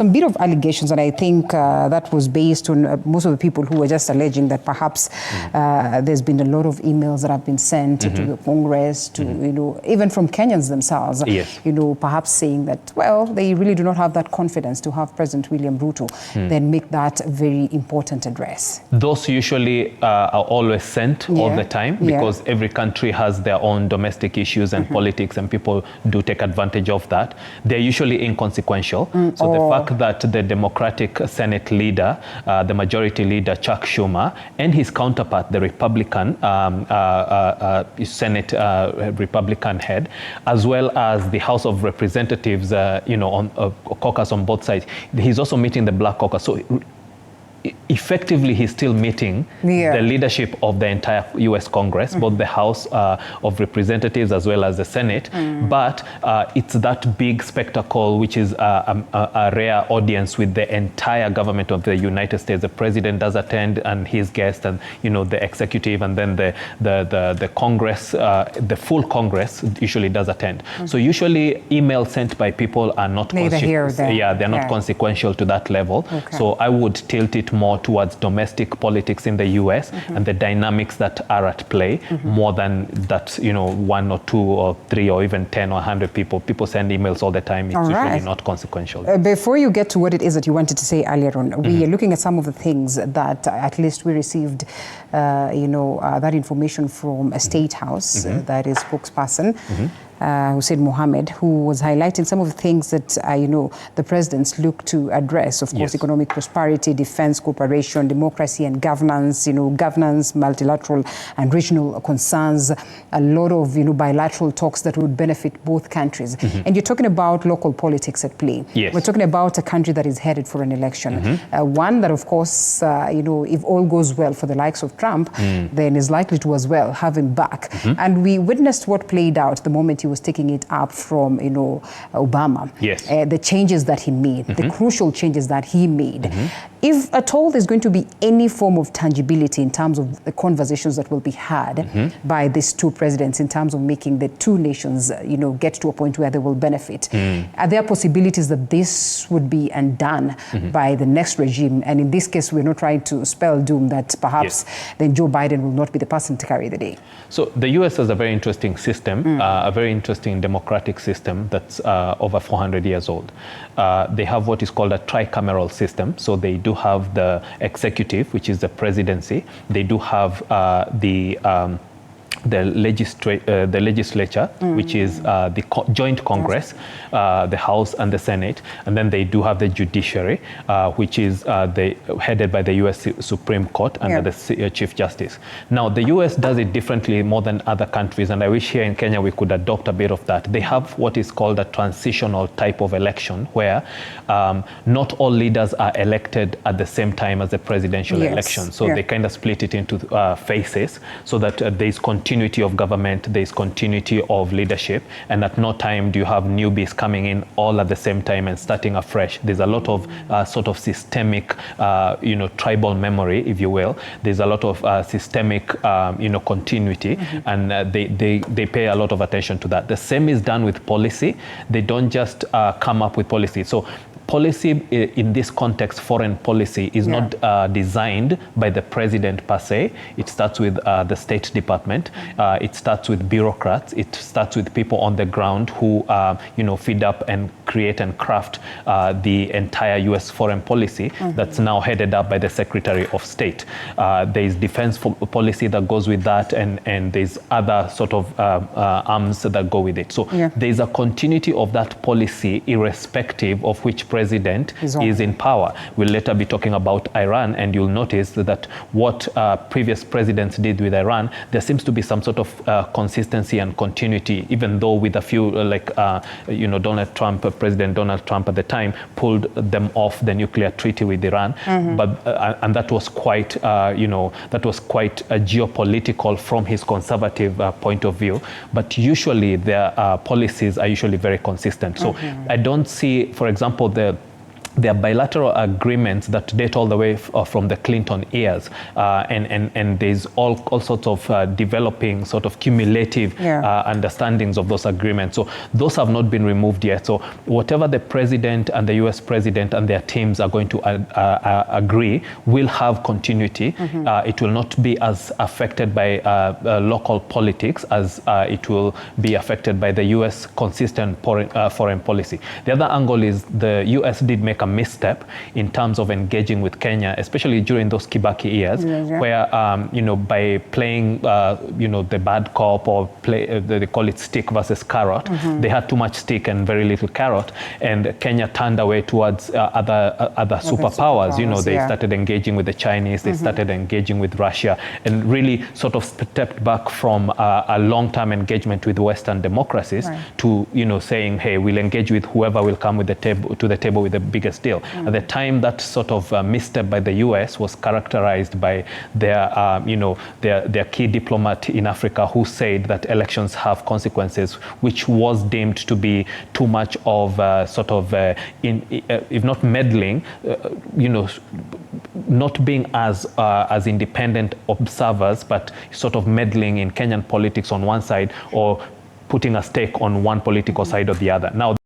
Some bit of allegations, and I think that was based on most of the people who were just alleging that perhaps there's been a lot of emails that have been sent to the Congress, to even from Kenyans themselves, perhaps saying that, well, they really do not have that confidence to have President William Ruto then make that very important address. Those usually are always sent all the time, because every country has their own domestic issues and politics, and people do take advantage of that. They're usually inconsequential. So the fact that the Democratic Senate leader, the majority leader, Chuck Schumer, and his counterpart, the Republican Senate Republican head, as well as the House of Representatives, on caucus on both sides, he's also meeting the Black Caucus. So effectively, he's still meeting the leadership of the entire U.S. Congress, both the House of Representatives as well as the Senate. But it's that big spectacle, which is a rare audience with the entire government of the United States. The president does attend, and his guest, and the executive, and then the Congress, the full Congress usually does attend. So usually, emails sent by people are not they're not consequential to that level. So I would tilt it more towards domestic politics in the US and the dynamics that are at play, more than that, one or two or three or even 10 or 100 people send emails all the time. It's usually not consequential. Before you get to what it is that you wanted to say earlier on, we are looking at some of the things that at least we received, that information from a State House, that is spokesperson, Hussein Mohammed, who was highlighting some of the things that, the presidents look to address. Of course, economic prosperity, defense cooperation, democracy and governance, governance, multilateral and regional concerns, a lot of, bilateral talks that would benefit both countries. And you're talking about local politics at play. We're talking about a country that is headed for an election. One that, of course, if all goes well for the likes of Trump, then is likely to as well have him back. And we witnessed what played out the moment he was taking it up from, Obama. The changes that he made, the crucial changes that he made. If at all there's going to be any form of tangibility in terms of the conversations that will be had by these two presidents in terms of making the two nations, get to a point where they will benefit, are there possibilities that this would be undone by the next regime? And in this case, we're not trying to spell doom that perhaps then Joe Biden will not be the person to carry the day. So the US has a very interesting system, a very interesting democratic system that's over 400 years old. They have what is called a tricameral system. So they do have the executive, which is the presidency. They do have the legislature, which is the joint Congress, the House and the Senate, and then they do have the judiciary, which is headed by the U.S. Supreme Court under the Chief Justice. Now, the U.S. does it differently more than other countries, and I wish here in Kenya we could adopt a bit of that. They have what is called a transitional type of election, where not all leaders are elected at the same time as the presidential election. So they kind of split it into phases, so that there is continuity of government, there is continuity of leadership, and at no time do you have newbies coming in all at the same time and starting afresh. There's a lot of sort of systemic, tribal memory, if you will. There's a lot of systemic, continuity, and they pay a lot of attention to that. The same is done with policy. They don't just come up with policy. So policy in this context, foreign policy, is not designed by the president per se. It starts with the State Department. It starts with bureaucrats. It starts with people on the ground who, feed up and create and craft the entire U.S. foreign policy that's now headed up by the Secretary of State. There is defense policy that goes with that, and there's other sort of arms that go with it. So there's a continuity of that policy irrespective of which president is in power. We'll later be talking about Iran, and you'll notice that what previous presidents did with Iran, there seems to be some sort of consistency and continuity, even though with a few, Donald Trump, President Donald Trump at the time, pulled them off the nuclear treaty with Iran. But and that was quite, geopolitical from his conservative point of view. But usually their policies are usually very consistent. So I don't see, for example, the there are bilateral agreements that date all the way from the Clinton years, and there's all sorts of developing sort of cumulative understandings of those agreements. So those have not been removed yet. So whatever the president and the US president and their teams are going to agree will have continuity. It will not be as affected by local politics as it will be affected by the US consistent foreign policy. The other angle is the US did make a misstep in terms of engaging with Kenya, especially during those Kibaki years, where you know, by playing you know, the bad cop, or they call it stick versus carrot, they had too much stick and very little carrot, and Kenya turned away towards other superpowers. You know, they started engaging with the Chinese, they started engaging with Russia, and really sort of stepped back from a long-term engagement with Western democracies to, you know, saying, hey, we'll engage with whoever will come with the table with the biggest deal. At the time, that sort of misstep by the US was characterized by their, you know, their key diplomat in Africa, who said that elections have consequences, which was deemed to be too much of sort of, if not meddling, you know, not being as independent observers, but sort of meddling in Kenyan politics on one side, or putting a stake on one political side or the other. Now,